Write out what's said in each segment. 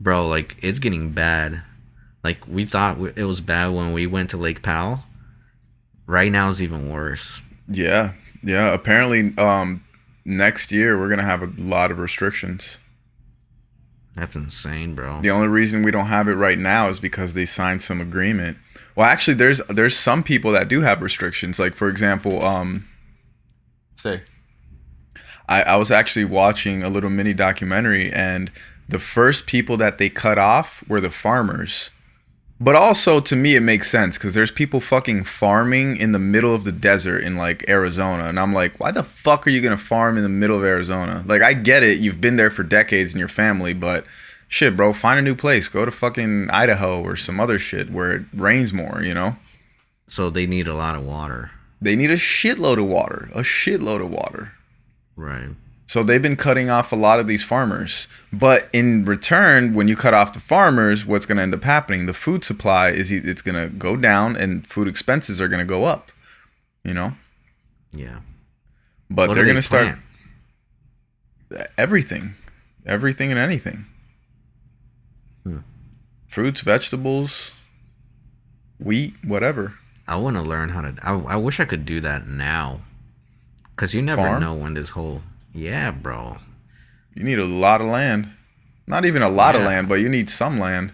Bro, like it's getting bad. Like we thought it was bad when we went to Lake Powell. Right now it's even worse. Yeah, yeah. Apparently, next year we're gonna have a lot of restrictions. That's insane, bro. The only reason we don't have it right now is because they signed some agreement. Well, actually, there's some people that do have restrictions. Like for example, say I was actually watching a little mini documentary, and the first people that they cut off were the farmers. But also, to me, it makes sense because there's people fucking farming in the middle of the desert in like Arizona. And I'm like, why the fuck are you going to farm in the middle of Arizona? Like, I get it. You've been there for decades in your family, but shit, bro, find a new place. Go to fucking Idaho or some other shit where it rains more, you know? So they need a lot of water. They need a shitload of water. A shitload of water. Right. So they've been cutting off a lot of these farmers. But in return, when you cut off the farmers, what's going to end up happening? The food supply it's going to go down and food expenses are going to go up, you know? Yeah. But What they're do going they to start plant? everything. Everything and anything. Hmm. Fruits, vegetables, wheat, whatever. I want to learn how to. I wish I could do that now. Because you never Farm. know when this whole. Yeah, bro. You need a lot of land. Not even a lot of Yeah. land, but you need some land.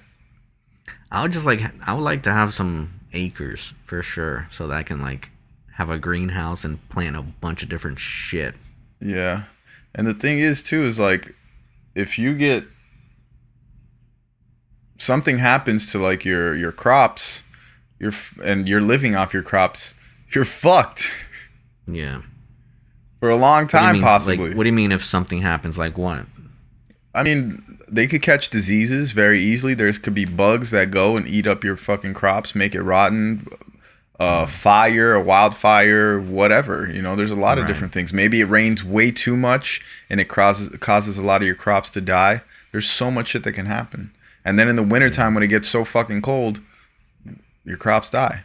I would like to have some acres for sure. So that I can like have a greenhouse and plant a bunch of different shit. Yeah. And the thing is too is like if you get something happens to like your crops, and you're living off your crops, you're fucked Yeah. for a long What do you time mean? Like, possibly. what do you mean if something happens? Like what? I mean, they could catch diseases very easily. There's could be bugs that go and eat up your fucking crops, make it rotten. Fire, a wildfire, whatever. You know, there's a lot of Right. different things. Maybe it rains way too much and it causes a lot of your crops to die. There's so much shit that can happen. And then in the Yeah. wintertime when it gets so fucking cold, your crops die.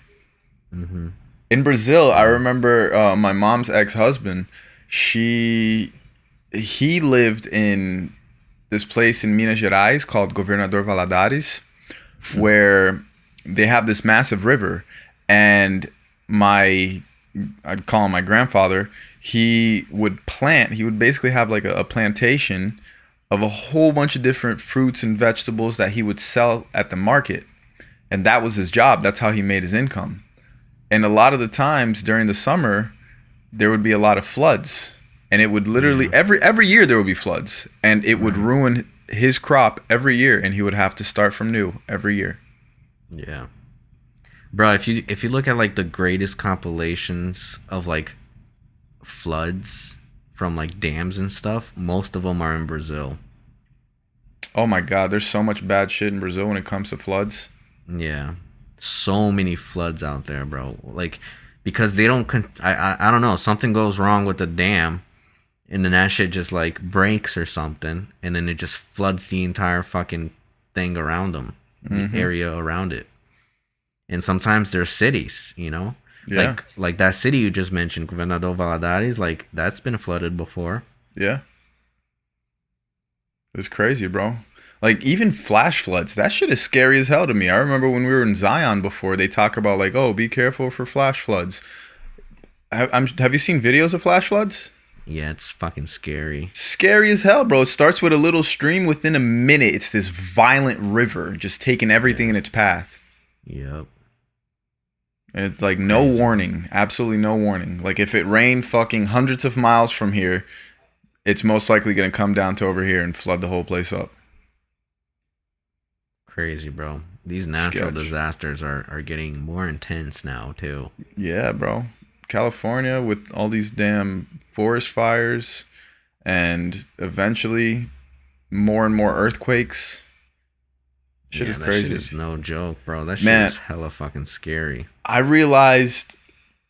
Mm-hmm. In Brazil, I Yeah. remember my mom's ex-husband, she he lived in this place in Minas Gerais called Governador Valadares, where they have this massive river, and my I'd call him my grandfather. He would basically have like a plantation of a whole bunch of different fruits and vegetables that he would sell at the market, and that was his job. That's how he made his income. And a lot of the times during the summer, there would be a lot of floods, and it would literally Yeah. every year there would be floods, and it would Right. ruin his crop every year, and he would have to start from new every year. Yeah. Bro, if you look at like the greatest compilations of like floods from like dams and stuff, most of them are in Brazil. Oh my God, there's so much bad shit in Brazil when it comes to floods. Yeah. So many floods out there, bro. Like because they don't I don't know, something goes wrong with the dam and then that shit just like breaks or something and then it just floods the entire fucking thing around them, the Hmm. area around it. And sometimes there's cities, you know, Yeah, like that city you just mentioned, Governador Valadares, like that's been flooded before. yeah, it's crazy, bro. Like even flash floods, that shit is scary as hell to me. I remember when we were in Zion before, they talk about like, oh, be careful for flash floods. Have you seen videos of flash floods? Yeah, it's fucking scary. Scary as hell, bro. It starts with a little stream. Within a minute, it's this violent river just taking everything Yeah. in its path. Yep. And it's like no Crazy. warning, absolutely no warning. Like if it rained fucking hundreds of miles from here, it's most likely gonna come down to over here and flood the whole place up. Crazy, bro. These natural Sketch. disasters are getting more intense now too. Yeah, bro. California with all these damn forest fires and eventually more and more earthquakes. Shit Yeah, is that shit crazy. is no joke, bro. That shit Man, is hella fucking scary. I realized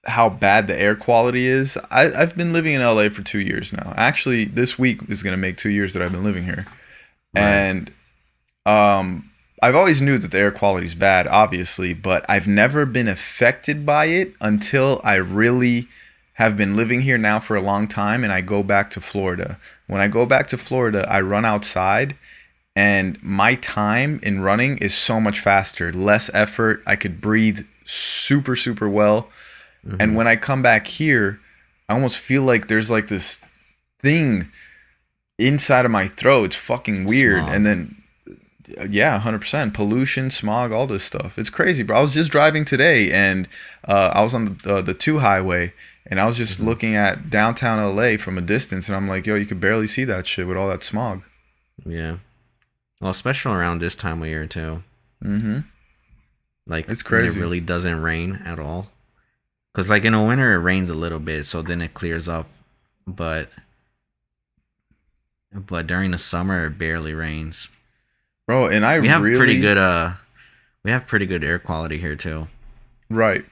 how bad the air quality is. I've been living in LA for 2 years now. Actually, this week is going to make 2 years that I've been living here. Right. And I've always knew that the air quality is bad, obviously, but I've never been affected by it until I really have been living here now for a long time and I go back to Florida. When I go back to Florida, I run outside and my time in running is so much faster, less effort. I could breathe super, super well. And Mm-hmm. when I come back here, I almost feel like there's like this thing inside of my throat. It's fucking weird. And Smog. then, yeah, 100% pollution, smog, all this stuff. It's crazy, bro. I was just driving today, and I was on the 2 highway, and I was just Mm-hmm. looking at downtown LA from a distance, and I'm like, yo, you could barely see that shit with all that smog. Yeah. Well, especially around this time of year too. Mm-hmm. Like It's when it crazy. really doesn't rain at all. Cause like in the winter it rains a little bit, so then it clears up. But during the summer it barely rains. Bro, and I We have pretty really, good we have pretty good air quality here too. right.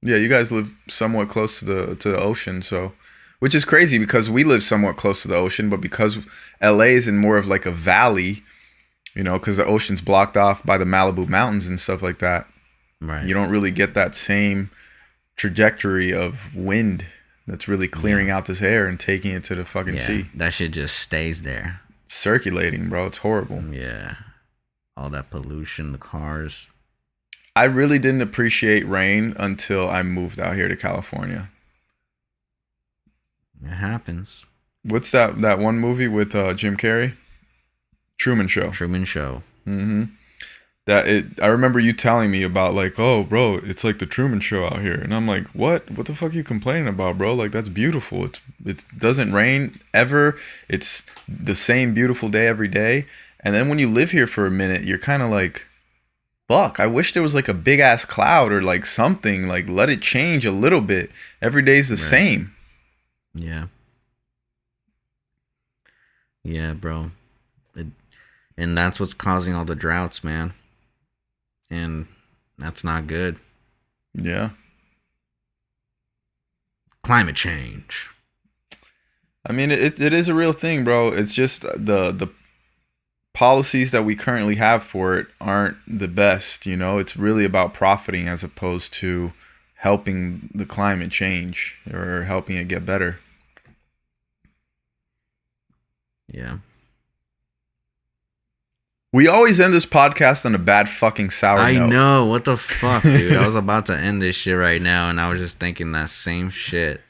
Yeah, you guys live somewhat close to the ocean, so which is crazy because we live somewhat close to the ocean, but because LA is in more of like a valley, because the ocean's blocked off by the Malibu Mountains and stuff like that, Right. you don't really get that same trajectory of wind that's really clearing Yeah. out this air and taking it to the fucking Yeah. sea. That shit just stays there. Circulating, bro. It's horrible. Yeah. All that pollution, the cars. I really didn't appreciate rain until I moved out here to California. It happens. What's that one movie with Jim Carrey? Truman Show. Truman Show. Mm-hmm. I remember you telling me about like, oh, bro, it's like the Truman Show out here, and I'm like, what? What the fuck are you complaining about, bro? Like that's beautiful. It doesn't rain ever. It's the same beautiful day every day. And then when you live here for a minute, you're kind of like, fuck. I wish there was like a big ass cloud or like something. Like let it change a little bit. Every day's the Right. same. Yeah. Yeah, bro. It, and that's what's causing all the droughts, man. And that's not good. Yeah. Climate change. I mean, it is a real thing, bro. It's just the policies that we currently have for it aren't the best. It's really about profiting as opposed to helping the climate change or helping it get better. Yeah. We always end this podcast on a bad fucking sour I note. know. What the fuck, dude? I was about to end this shit right now, and I was just thinking that same shit.